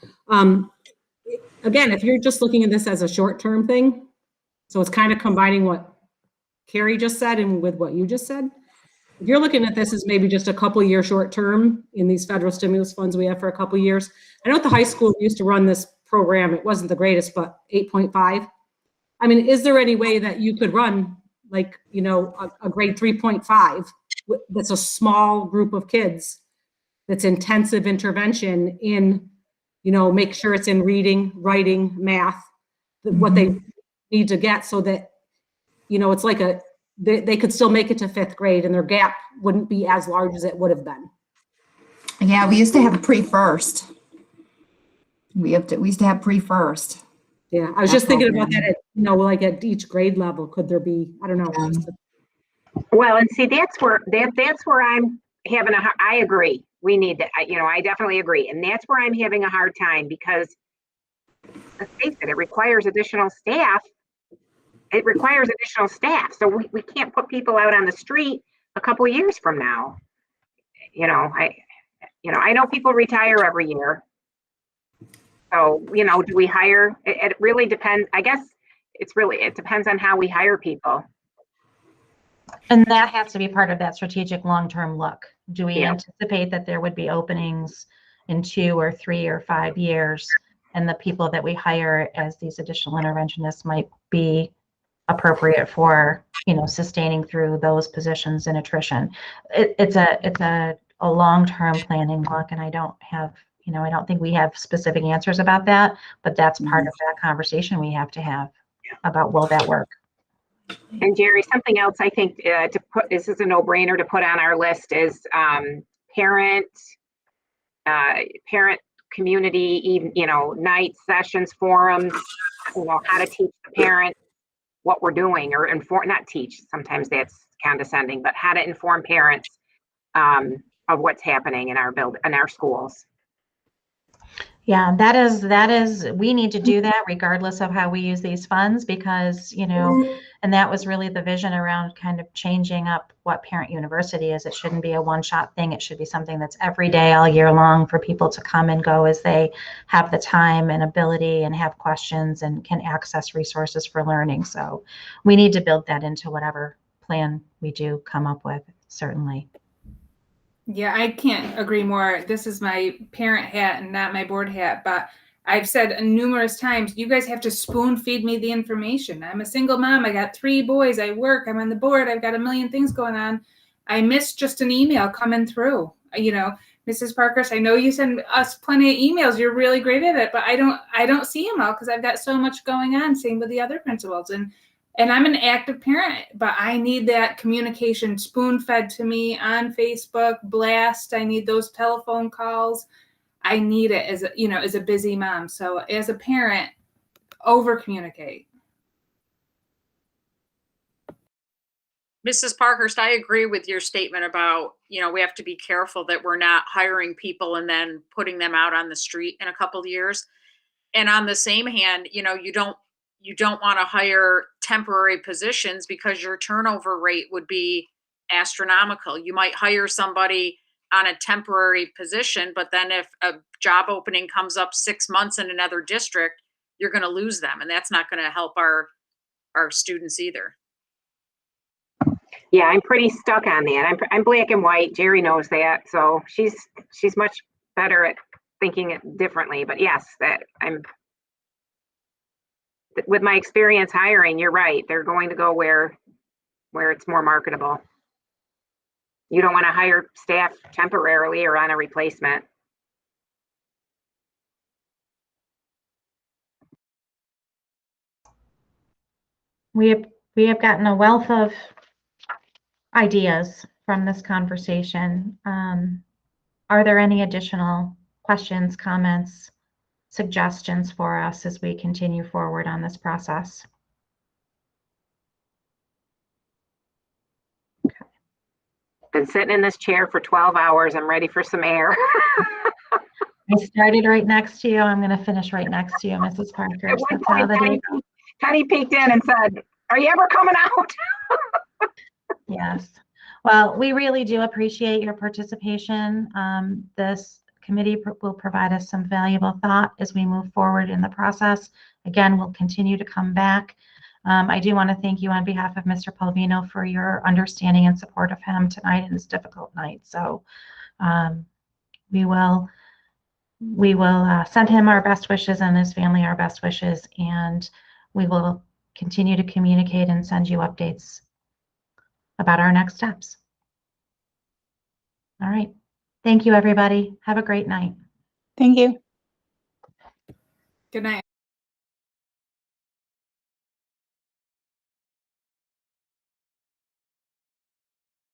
Again, if you're just looking at this as a short-term thing, so it's kind of combining what Carrie just said and with what you just said. If you're looking at this as maybe just a couple year short-term in these federal stimulus funds we have for a couple years. I know at the high school we used to run this program. It wasn't the greatest, but 8.5. I mean, is there any way that you could run like, you know, a grade 3.5 that's a small group of kids that's intensive intervention in, you know, make sure it's in reading, writing, math, what they need to get so that, you know, it's like they could still make it to 5th grade and their gap wouldn't be as large as it would have been. Yeah, we used to have pre-first. We used to have pre-first. Yeah, I was just thinking about that, you know, like at each grade level, could there be, I don't know. Well, and see, that's where I'm having I agree. We need to, you know, I definitely agree. And that's where I'm having a hard time because let's face it, it requires additional staff. It requires additional staff. So we can't put people out on the street a couple of years from now. You know, I know people retire every year. So, you know, do we hire? It really depends. I guess it depends on how we hire people. And that has to be part of that strategic long-term look. Do we Yeah. anticipate that there would be openings in 2 or 3 or 5 years? And the people that we hire as these additional interventionists might be appropriate for, you know, sustaining through those positions and attrition. It's a long-term planning look, and I don't think we have specific answers about that, but that's part of that conversation we have to have about will that work. And Jerry, something else I think this is a no-brainer to put on our list is parent community, you know, night sessions, forums, you know, how to teach the parent what we're doing, or not teach, sometimes that's condescending, but how to inform parents of what's happening in our schools. Yeah, that is, we need to do that regardless of how we use these funds, because, you know, and that was really the vision around kind of changing up what Parent University is. It shouldn't be a one-shot thing. It should be something that's every day, all year long, for people to come and go as they have the time and ability and have questions and can access resources for learning. So we need to build that into whatever plan we do come up with, certainly. Yeah, I can't agree more. This is my parent hat and not my board hat, but I've said numerous times, you guys have to spoon feed me the information. I'm a single mom. I got 3 boys. I work. I'm on the board. I've got a million things going on. I miss just an email coming through. You know, Mrs. Parkhurst, I know you send us plenty of emails. You're really great at it, but I don't see them all because I've got so much going on. Same with the other principals. And I'm an active parent, but I need that communication spoon-fed to me on Facebook, blast. I need those telephone calls. I need it as a busy mom. So as a parent, over-communicate. Mrs. Parkhurst, I agree with your statement about, you know, we have to be careful that we're not hiring people and then putting them out on the street in a couple of years. And on the same hand, you know, you don't want to hire temporary positions because your turnover rate would be astronomical. You might hire somebody on a temporary position, but then if a job opening comes up 6 months in another district, you're going to lose them. And that's not going to help our students either. Yeah, I'm pretty stuck on that. I'm black and white. Jerry knows that. So she's much better at thinking it differently. But yes, with my experience hiring, you're right. They're going to go where it's more marketable. You don't want to hire staff temporarily or on a replacement. We have gotten a wealth of ideas from this conversation. Are there any additional questions, comments, suggestions for us as we continue forward on this process. Been sitting in this chair for 12 hours. I'm ready for some air. I started right next to you. I'm going to finish right next to you, Mrs. Parker. At one That's how point, the day goes. Penny peeked in and said, "Are you ever coming out?" Yes. Well, we really do appreciate your participation. This committee will provide us some valuable thought as we move forward in the process. Again, we'll continue to come back. I do want to thank you on behalf of Mr. Palvino for your understanding and support of him tonight in this difficult night. So we will send him our best wishes and his family our best wishes, and we will continue to communicate and send you updates about our next steps. All right. Thank you, everybody. Have a great night. Thank you. Good night.